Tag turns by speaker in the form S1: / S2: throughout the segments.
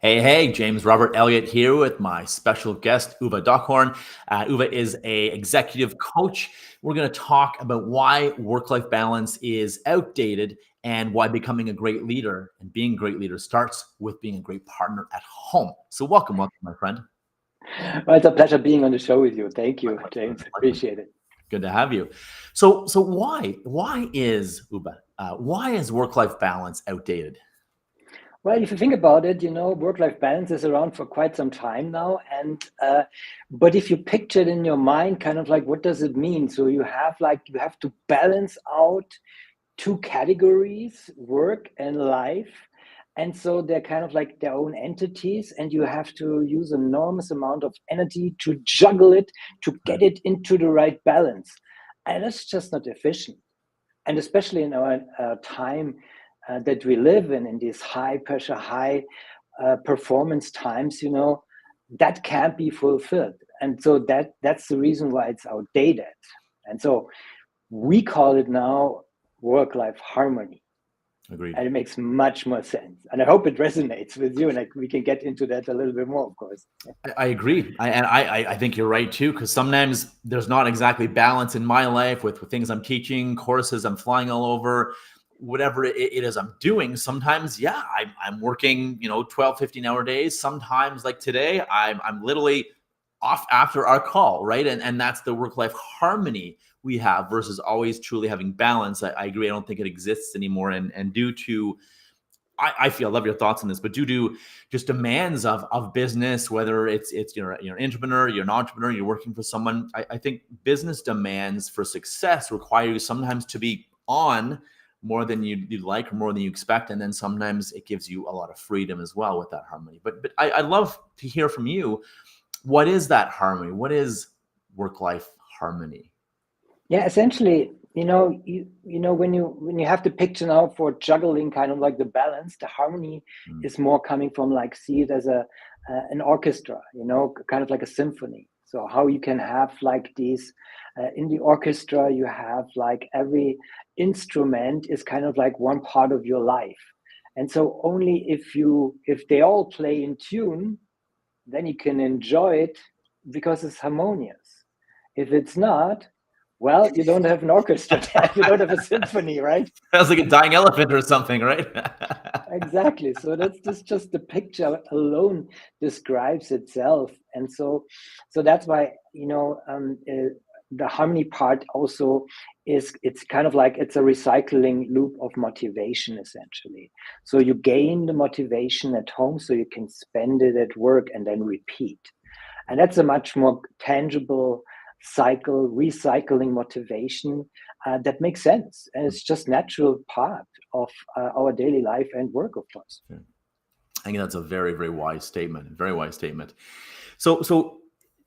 S1: Hey, James Robert Elliott here with my special guest, Uwe Dockhorn. Uwe is a executive coach. We're going to talk about why work-life balance is outdated and why becoming a great leader and being a great leader starts with being a great partner at home. So welcome, my friend.
S2: Well, it's a pleasure being on the show with you. Thank you,
S1: Likewise,
S2: James.
S1: likewise.
S2: Appreciate it.
S1: Good to have you. So why is Uwe? Why is work-life balance outdated?
S2: Well, if you think about it, work-life balance is around for quite some time now, and but if you picture it in your mind, kind of like what does it mean? So you have to balance out two categories, work and life, and so they're kind of like their own entities, and you have to use enormous amount of energy to juggle it to get it into the right balance, and it's just not efficient. And especially in our time that we live in these high pressure, high performance times, that can't be fulfilled. And so that's the reason why it's outdated. And so we call it now work-life harmony.
S1: Agreed.
S2: And it makes much more sense. And I hope it resonates with you. And we can get into that a little bit more, of course.
S1: I agree. I think you're right too, because sometimes there's not exactly balance in my life with things I'm teaching, courses I'm flying all over, whatever it is I'm doing. Sometimes, yeah, I'm working, 12, 15-hour days. Sometimes like today, I'm literally off after our call, right? And that's the work-life harmony we have versus always truly having balance. I agree. I don't think it exists anymore. And due to I feel, I love your thoughts on this, but due to just demands of business, whether it's you're an entrepreneur, you're an entrepreneur, you're working for someone, I think business demands for success require you sometimes to be on more than you'd like or more than you expect, and then sometimes it gives you a lot of freedom as well with that harmony. But I'd love to hear from you. What is that harmony? What is work-life harmony?
S2: Yeah, essentially, when you have the picture now for juggling kind of like the balance, the harmony
S1: Mm.
S2: is more coming from like see it as a an orchestra, kind of like a symphony. So how you can have like these in the orchestra, you have like every instrument is kind of like one part of your life, and so only if they all play in tune, then you can enjoy it because it's harmonious. If it's not, well, you don't have an orchestra, you don't have a symphony, right?
S1: Sounds like a dying elephant or something, right?
S2: Exactly. So that's just the picture alone describes itself, and so that's why the harmony part also is it's kind of like it's a recycling loop of motivation essentially. So you gain the motivation at home, so you can spend it at work and then repeat, and that's a much more tangible cycle, recycling motivation that makes sense, and it's just natural part of our daily life and work, of course.
S1: Sure. I think that's a very, very wise statement. Very wise statement. So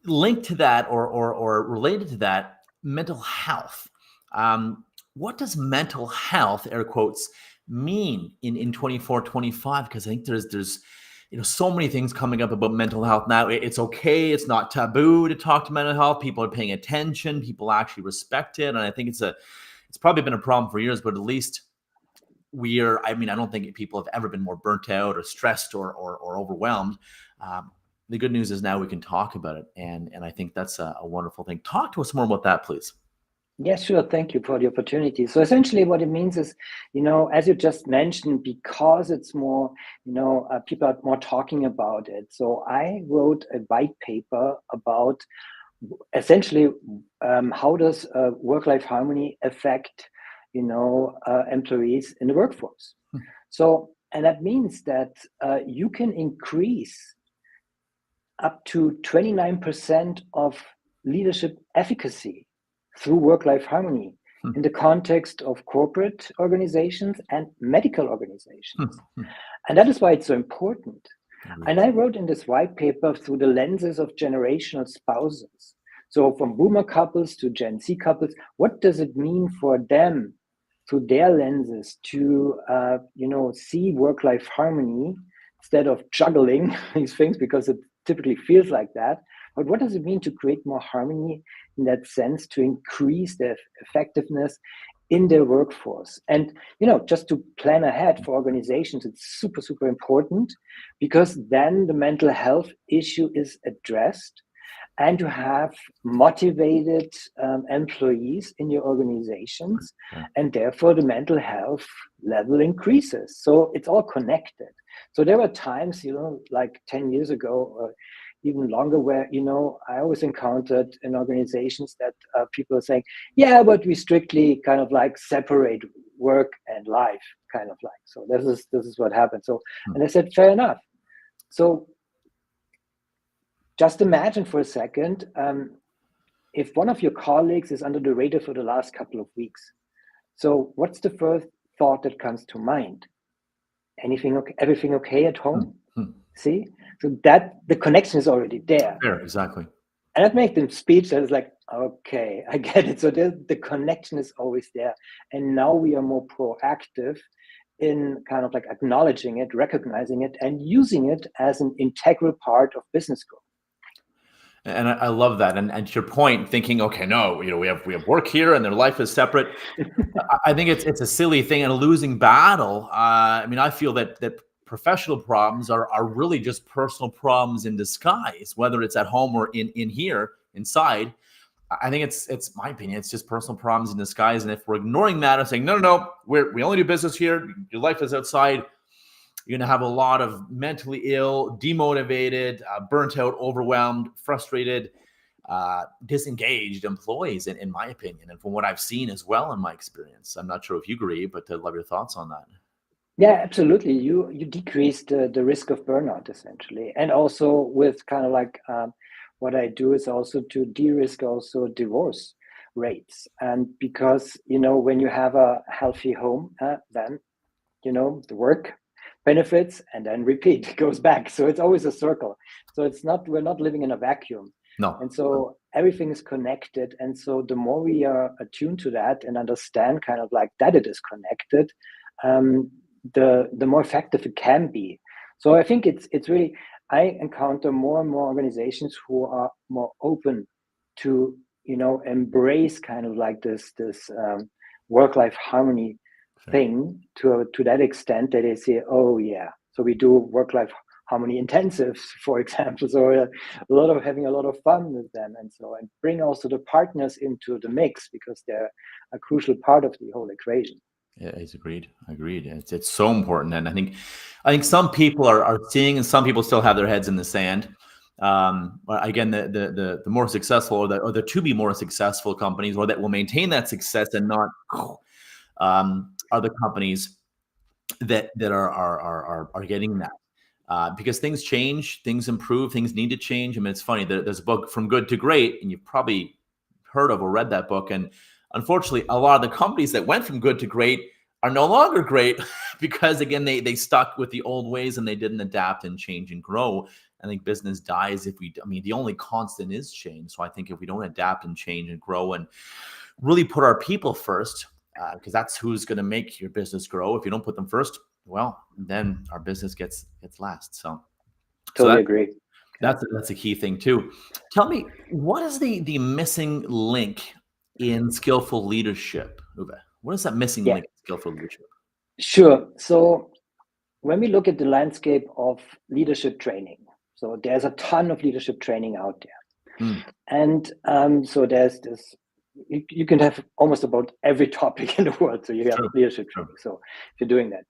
S1: linked to that, or related to that, mental health. What does mental health, air quotes, mean in 24, 25? Because I think there's so many things coming up about mental health now. It's okay. It's not taboo to talk to mental health. People are paying attention. People actually respect it, and I think it's probably been a problem for years, but at least I don't think people have ever been more burnt out or stressed or overwhelmed. The good news is now we can talk about it. And I think that's a wonderful thing. Talk to us more about that, please.
S2: Yes, sure. Thank you for the opportunity. So essentially what it means is, as you just mentioned, because it's more, people are more talking about it. So I wrote a white paper about essentially how does work-life harmony affect, employees in the workforce. So, and that means that you can increase up to 29% of leadership efficacy through work-life harmony in the context of corporate organizations and medical organizations. And that is why it's so important. And I wrote in this white paper through the lenses of generational spouses. So from boomer couples to Gen Z couples, what does it mean for them through their lenses to, see work-life harmony instead of juggling these things, because it typically feels like that. But what does it mean to create more harmony in that sense, to increase the effectiveness in their workforce. And just to plan ahead for organizations, it's super, super important, because then the mental health issue is addressed, and you have motivated employees in your organizations, and therefore the mental health level increases. So it's all connected. So there were times, like 10 years ago, or even longer, where I always encountered in organizations that people are saying, yeah, but we strictly kind of like separate work and life, kind of like. So this is what happened. So, and I said, fair enough. So just imagine for a second, if one of your colleagues is under the radar for the last couple of weeks. So what's the first thought that comes to mind? Everything okay at home? See? So that the connection is already there.
S1: Fair, exactly.
S2: And that makes them speech that is like, okay, I get it. So the connection is always there. And now we are more proactive in kind of like acknowledging it, recognizing it, and using it as an integral part of business growth.
S1: And I love that. And to your point, thinking, okay, no, we have work here and their life is separate. I think it's a silly thing and a losing battle. I mean, I feel that professional problems are really just personal problems in disguise, whether it's at home or in here inside. I think it's my opinion, it's just personal problems in disguise. And if we're ignoring that and saying, no, we only do business here, your life is outside, you're going to have a lot of mentally ill, demotivated, burnt out, overwhelmed, frustrated, disengaged employees, in my opinion, and from what I've seen as well in my experience. I'm not sure if you agree, but I'd love your thoughts on that.
S2: Yeah, absolutely. You decrease the risk of burnout, essentially. And also with kind of like what I do is also to de-risk also divorce rates. And because, when you have a healthy home, then, the work benefits and then repeat, it goes back. So it's always a circle. So we're not living in a vacuum.
S1: No.
S2: And so everything is connected. And so the more we are attuned to that and understand kind of like that it is connected, the more effective it can be. So I think it's really, I encounter more and more organizations who are more open to, embrace kind of like this work-life harmony thing to that extent that they say, oh yeah, so we do work-life harmony intensives, for example. So having a lot of fun with them, and bring also the partners into the mix, because they're a crucial part of the whole equation.
S1: Yeah, it's agreed. It's so important. And I think some people are seeing, and some people still have their heads in the sand. Again, the more successful or the to be more successful companies, or that will maintain that success and not are the companies that are getting that, because things change, things improve, things need to change. I mean, it's funny, there's a book, From Good to Great, and you've probably heard of or read that book. And unfortunately, a lot of the companies that went from good to great are no longer great because, again, they stuck with the old ways and they didn't adapt and change and grow. I think business dies if the only constant is change. So I think if we don't adapt and change and grow and really put our people first, because that's who's going to make your business grow. If you don't put them first, well, then our business gets last. So
S2: totally agree.
S1: That's a key thing too. Tell me, what is the missing link in skillful leadership, Uwe? What is that missing link in skillful leadership?
S2: Sure. So when we look at the landscape of leadership training, so there's a ton of leadership training out there. And so there's this, you can have almost about every topic in the world. So you have leadership training. So if you're doing that.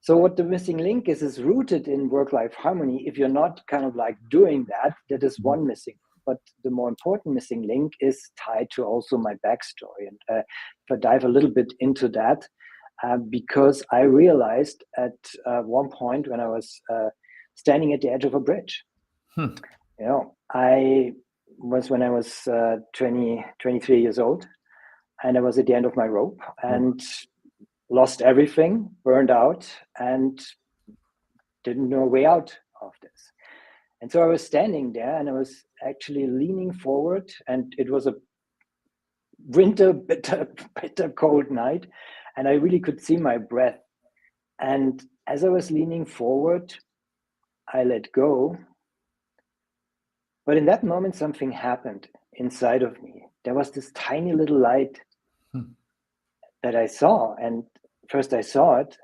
S2: So what the missing link is rooted in work-life harmony. If you're not kind of like doing that, that is one missing. But the more important missing link is tied to also my backstory. And if I dive a little bit into that, because I realized at one point when I was standing at the edge of a bridge, I was when I was 23 years old, and I was at the end of my rope and lost everything, burned out, and didn't know a way out of this. And so I was standing there and I was actually leaning forward, and it was a winter, bitter cold night, and I really could see my breath. And as I was leaning forward, I let go. But in that moment, something happened inside of me. There was this tiny little light that I saw. And first I saw it,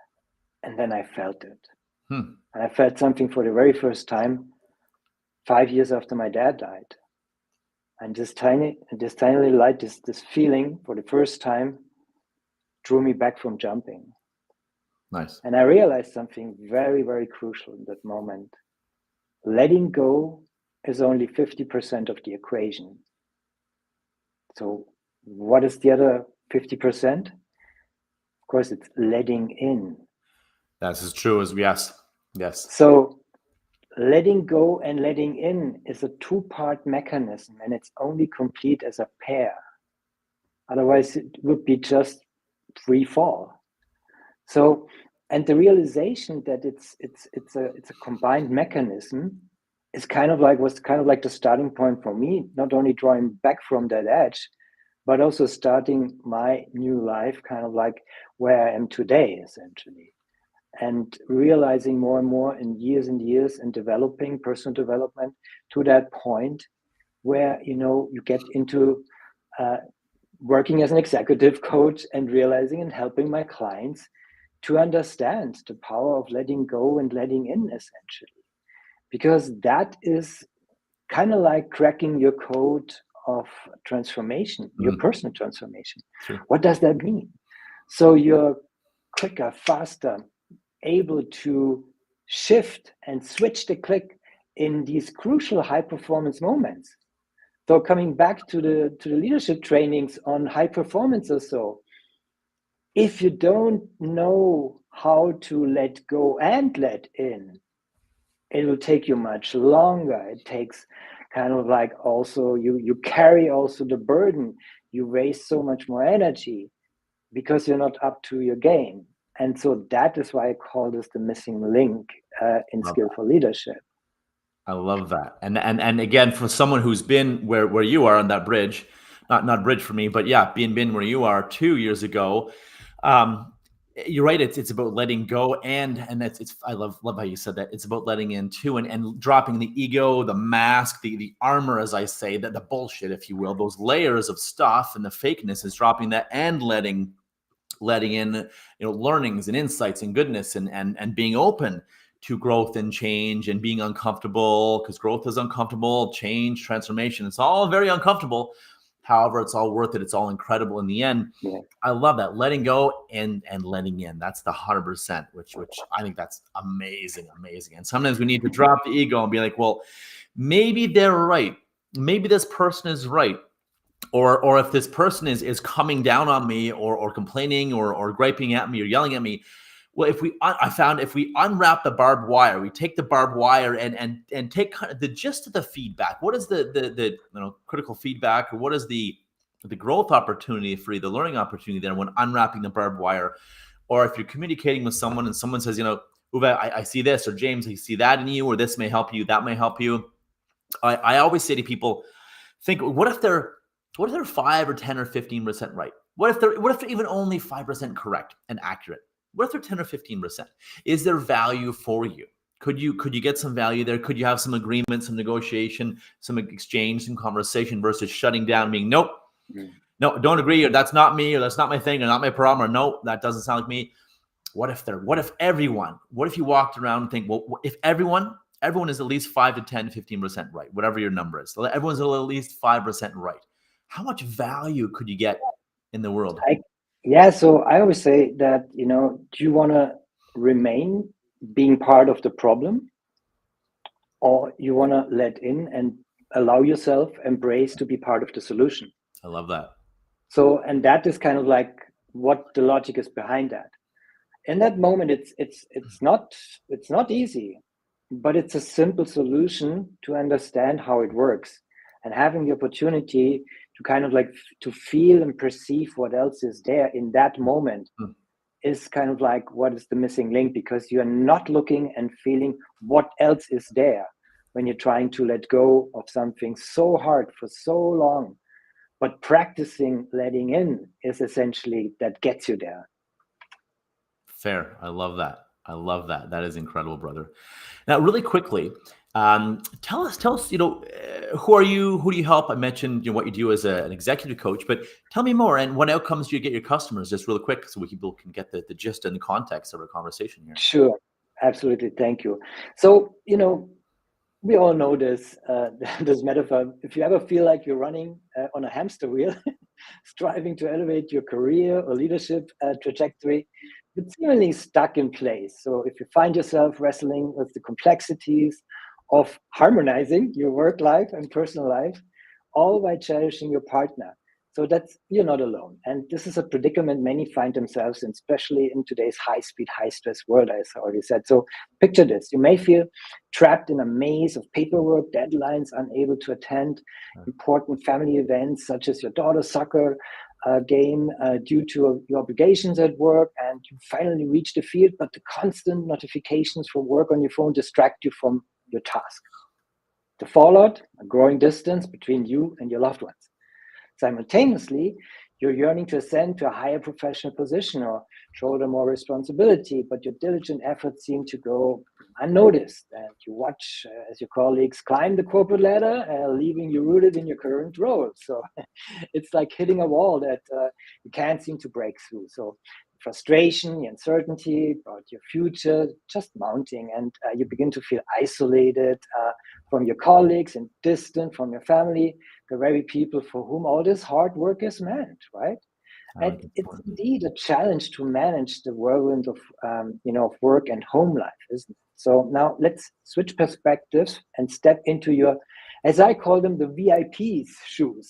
S2: and then I felt it.
S1: Hmm.
S2: And I felt something for the very first time 5 years after my dad died. And this tiny little light, this feeling for the first time drew me back from jumping.
S1: Nice.
S2: And I realized something very, very crucial in that moment. Letting go is only 50% of the equation. So what is the other 50%? Of course, it's letting in.
S1: That's as true as yes. Yes.
S2: So letting go and letting in is a two-part mechanism, and it's only complete as a pair. Otherwise, it would be just free fall. So, and the realization that it's a combined mechanism is was kind of like the starting point for me, not only drawing back from that edge, but also starting my new life, kind of like where I am today, essentially. And realizing more and more in years and years and developing personal development to that point where, you get into working as an executive coach and realizing and helping my clients to understand the power of letting go and letting in, essentially. Because that is kind of like cracking your code of transformation, your personal transformation.
S1: Sure.
S2: What does that mean? So you're quicker, faster, able to shift and switch the click in these crucial high performance moments. So coming back to the leadership trainings on high performance or so, if you don't know how to let go and let in, it will take you much longer. It takes kind of like also you carry also the burden. You waste so much more energy because you're not up to your game. And so that is why I call this the missing link in skillful leadership.
S1: I love that. And again, for someone who's been where you are on that bridge, not bridge for me, but yeah, being where you are 2 years ago, you're right. It's about letting go, and it's I love how you said that. It's about letting in too, and dropping the ego, the mask, the armor, as I say, that the bullshit, if you will, those layers of stuff and the fakeness is dropping that and letting in, learnings and insights and goodness and being open to growth and change and being uncomfortable, because growth is uncomfortable, change, transformation, it's all very uncomfortable. However, it's all worth it. It's all incredible in the end.
S2: Yeah.
S1: I love that. Letting go and letting in. That's the 100%, which I think that's amazing. And sometimes we need to drop the ego and be like, well, maybe they're right. Maybe this person is right. Or if this person is coming down on me or complaining or griping at me or yelling at me, well, if we unwrap the barbed wire, we take the barbed wire and take kind of the gist of the feedback. What is the critical feedback, or what is the growth opportunity for you, the learning opportunity there when unwrapping the barbed wire? Or if you're communicating with someone and someone says, Uwe, I see this, or James, I see that in you, or this may help you, that may help you. I always say to people, think, what if they're 5 or 10 or 15% right? What if they're even only 5% correct and accurate? What if they're 10 or 15%? Is there value for you? Could you get some value there? Could you have some agreement, some negotiation, some exchange, some conversation versus shutting down, being nope, no, don't agree, or that's not me, or that's not my thing, or not my problem, or no, that doesn't sound like me. What if you walked around and think, well, if everyone is at least 5 to 10, 15% right, whatever your number is. So everyone's at least 5% right. How much value could you get in the world?
S2: So I always say that, do you want to remain being part of the problem, or you want to let in and allow yourself, embrace to be part of the solution?
S1: I love that.
S2: So, and that is kind of like what the logic is behind that. In that moment, it's not easy, but it's a simple solution to understand how it works, and having the opportunity to kind of like to feel and perceive what else is there in that moment is kind of like what is the missing link, because you're not looking and feeling what else is there when you're trying to let go of something so hard for so long. But practicing letting in is essentially that gets you there.
S1: Fair. I love that. That is incredible, brother. Now, really quickly, Tell us, who are you? Who do you help? I mentioned what you do as an executive coach, but tell me more. And what outcomes do you get your customers, just really quick, so people can get the gist and the context of our conversation here.
S2: Sure, absolutely. Thank you. So, we all know this this metaphor. If you ever feel like you're running on a hamster wheel, striving to elevate your career or leadership trajectory, but seemingly stuck in place. So if you find yourself wrestling with the complexities of harmonizing your work life and personal life, all while cherishing your partner. So that's you're not alone. And this is a predicament many find themselves in, especially in today's high-speed, high-stress world, as I already said. So picture this. You may feel trapped in a maze of paperwork, deadlines, unable to attend important family events such as your daughter's soccer game due to your obligations at work, and you finally reach the field, but the constant notifications from work on your phone distract you from your task. The fallout, a growing distance between you and your loved ones. Simultaneously, you're yearning to ascend to a higher professional position or shoulder more responsibility, but your diligent efforts seem to go unnoticed. And you watch as your colleagues climb the corporate ladder, leaving you rooted in your current role. So it's like hitting a wall that you can't seem to break through. So frustration, the uncertainty about your future just mounting, and you begin to feel isolated from your colleagues and distant from your family, the very people for whom all this hard work is meant, right? And it's indeed a challenge to manage the whirlwind of of work and home life, isn't it? So now let's switch perspectives and step into your, as I call them, the VIP's shoes,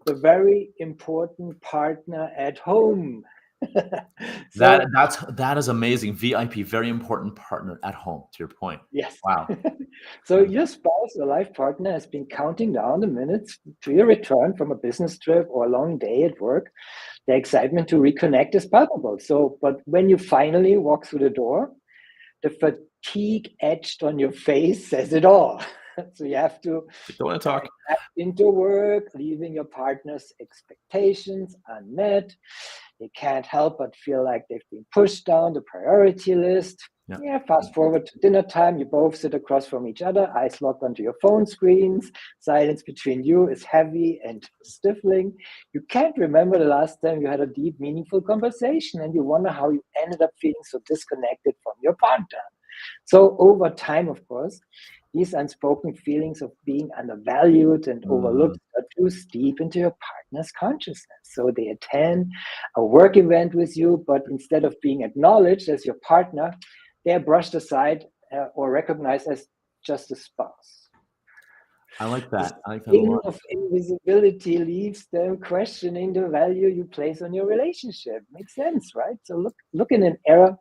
S2: the very important partner at home.
S1: So that is amazing. VIP, very important partner at home, to your point.
S2: Yes.
S1: Wow.
S2: So your spouse or life partner has been counting down the minutes to your return from a business trip or a long day at work. The excitement to reconnect is palpable. So, but when you finally walk through the door, the fatigue etched on your face says it all. So you have to
S1: don't want to talk
S2: into work, leaving your partner's expectations unmet. They can't help but feel like they've been pushed down the priority list. Yeah, fast forward to dinner time. You both sit across from each other, eyes locked onto your phone screens. Silence between you is heavy and stifling. You can't remember the last time you had a deep, meaningful conversation, and you wonder how you ended up feeling so disconnected from your partner. So over time, of course, these unspoken feelings of being undervalued and overlooked are too steep into your partner's consciousness. So they attend a work event with you, but instead of being acknowledged as your partner, they are brushed aside or recognized as just a spouse.
S1: I like that. I like that
S2: The
S1: a lot.
S2: of invisibility leaves them questioning the value you place on your relationship. Makes sense, right? So look in an era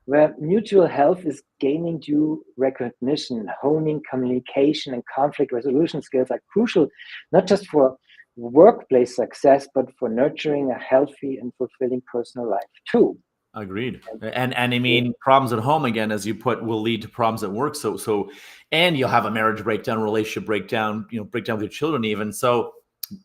S2: where mutual health is gaining due recognition. Honing communication and conflict resolution skills are crucial, not just for workplace success, but for nurturing a healthy and fulfilling personal life too.
S1: Agreed. And I mean, problems at home, again, as you put, will lead to problems at work. So, and you'll have a marriage breakdown, relationship breakdown, breakdown with your children even. So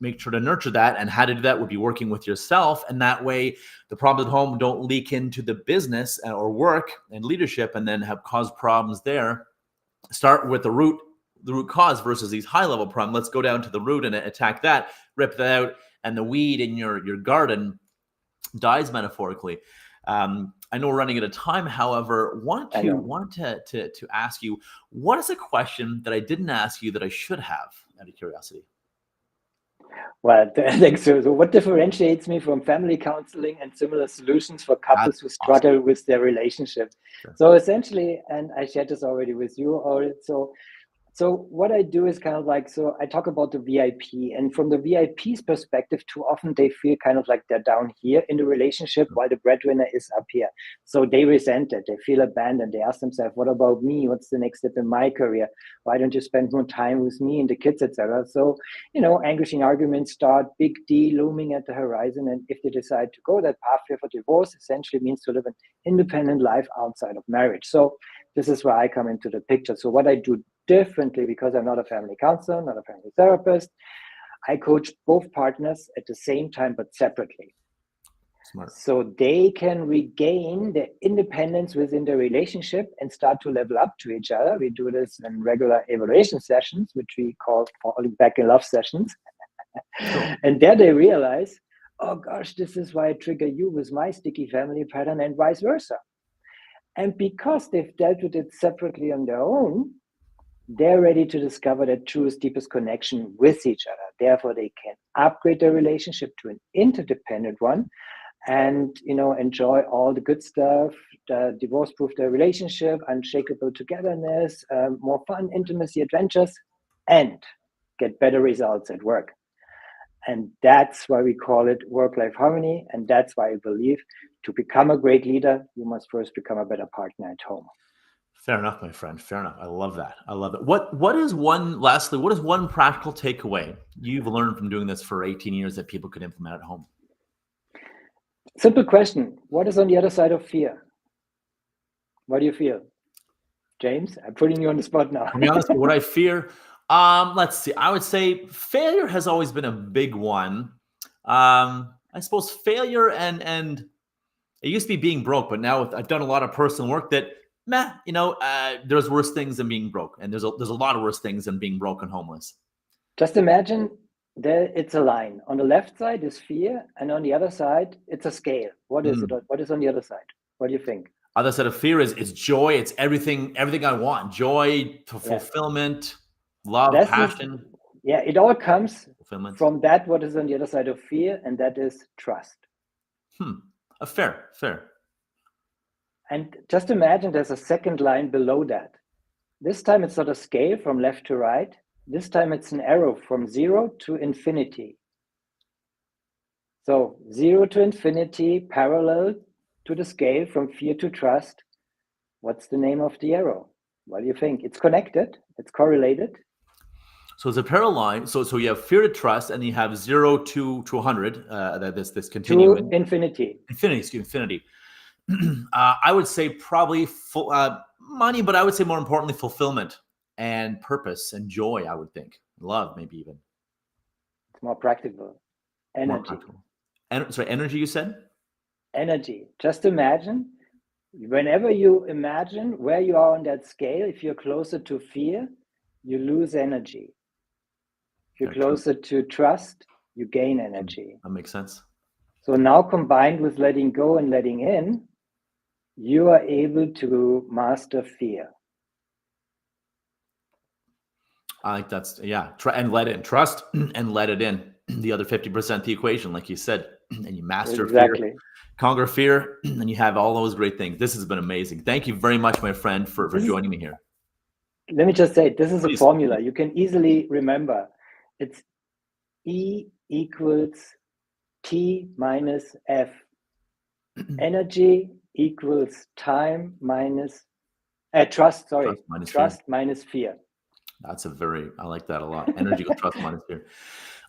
S1: make sure to nurture that. And how to do that would be working with yourself. And that way the problems at home don't leak into the business or work and leadership and then have caused problems there. Start with the root cause versus these high level problems. Let's go down to the root and attack that, rip that out. And the weed in your garden dies metaphorically. I know we're running out of time. However, want to ask you, what is a question that I didn't ask you that I should have, out of curiosity?
S2: Well, thanks. So what differentiates me from family counseling and similar solutions for couples who struggle with their relationship? Sure. So essentially, and I shared this already with you, so what I do is kind of like, so I talk about the VIP, and from the VIP's perspective, too often they feel kind of like they're down here in the relationship while the breadwinner is up here. So they resent it. They feel abandoned. They ask themselves, what about me? What's the next step in my career? Why don't you spend more time with me and the kids, etc.? So, anguishing arguments start, big D looming at the horizon. And if they decide to go that pathway for divorce, essentially means to live an independent life outside of marriage. So this is where I come into the picture. So what I do differently, because I'm not a family counselor, not a family therapist, I coach both partners at the same time, but separately.
S1: Smart.
S2: So they can regain their independence within the relationship and start to level up to each other. We do this in regular evaluation sessions, which we call falling back in love sessions.
S1: Sure.
S2: And there they realize, oh gosh, this is why I trigger you with my sticky family pattern and vice versa. And because they've dealt with it separately on their own, they're ready to discover their truest, deepest connection with each other. Therefore, they can upgrade their relationship to an interdependent one and, enjoy all the good stuff, the divorce-proof their relationship, unshakable togetherness, more fun, intimacy, adventures, and get better results at work. And that's why we call it work-life harmony. And that's why I believe to become a great leader, you must first become a better partner at home.
S1: Fair enough, my friend. Fair enough. I love that. I love it. What is one practical takeaway you've learned from doing this for 18 years that people could implement at home?
S2: Simple question. What is on the other side of fear? What do you feel? James, I'm putting you on the spot now.
S1: To be honest, what I fear, let's see. I would say failure has always been a big one. I suppose failure and it used to be being broke, but now I've done a lot of personal work that, there's worse things than being broke, and there's a lot of worse things than being broke and homeless.
S2: Just imagine there it's a line. On the left side is fear, and on the other side it's a scale. What is it? What is on the other side? What do you think?
S1: Other side of fear is joy. It's everything I want. Joy, fulfillment, love, passion.
S2: It all comes from that what is on the other side of fear, and that is trust.
S1: Fair.
S2: And just imagine there's a second line below that. This time it's not a scale from left to right. This time it's an arrow from 0 to infinity. So 0 to infinity, parallel to the scale from fear to trust. What's the name of the arrow? What do you think? It's connected. It's correlated.
S1: So it's a parallel line. So you have fear to trust, and you have 0 to 100. This continuum.
S2: To infinity.
S1: Infinity. I would say probably money, but I would say more importantly fulfillment and purpose and joy. I would think love, maybe even.
S2: It's more practical. Energy.
S1: Energy. You said. Energy.
S2: Just imagine. Whenever you imagine where you are on that scale, if you're closer to fear, you lose energy. If you're closer to trust, you gain energy.
S1: That makes sense.
S2: So now combined with letting go and letting in, you are able to master fear.
S1: I think that's, try and let it in. Trust and let it in. The other 50% the equation, like you said, and you master fear, conquer fear, and you have all those great things. This has been amazing. Thank you very much, my friend, for joining me here.
S2: Let me just say, this is a formula you can easily remember. It's E equals T minus F. Energy equals time minus trust. Sorry, trust minus fear.
S1: I like that a lot. Energy equals trust minus fear.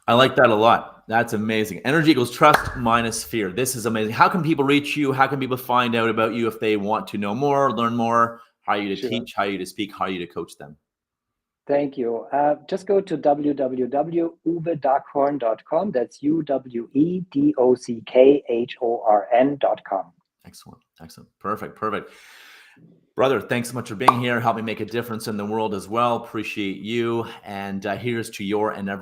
S1: I like that a lot. That's amazing. Energy equals trust minus fear. This is amazing. How can people reach you? How can people find out about you if they want to know more, learn more? How are you to teach? How are you to speak? How are you to coach them?
S2: Thank you. Just go to www.uwedarkhorn.com. That's UWEDOCKHORN.com.
S1: Excellent. Perfect. Brother, thanks so much for being here. Help me make a difference in the world as well. Appreciate you. And here's to your and every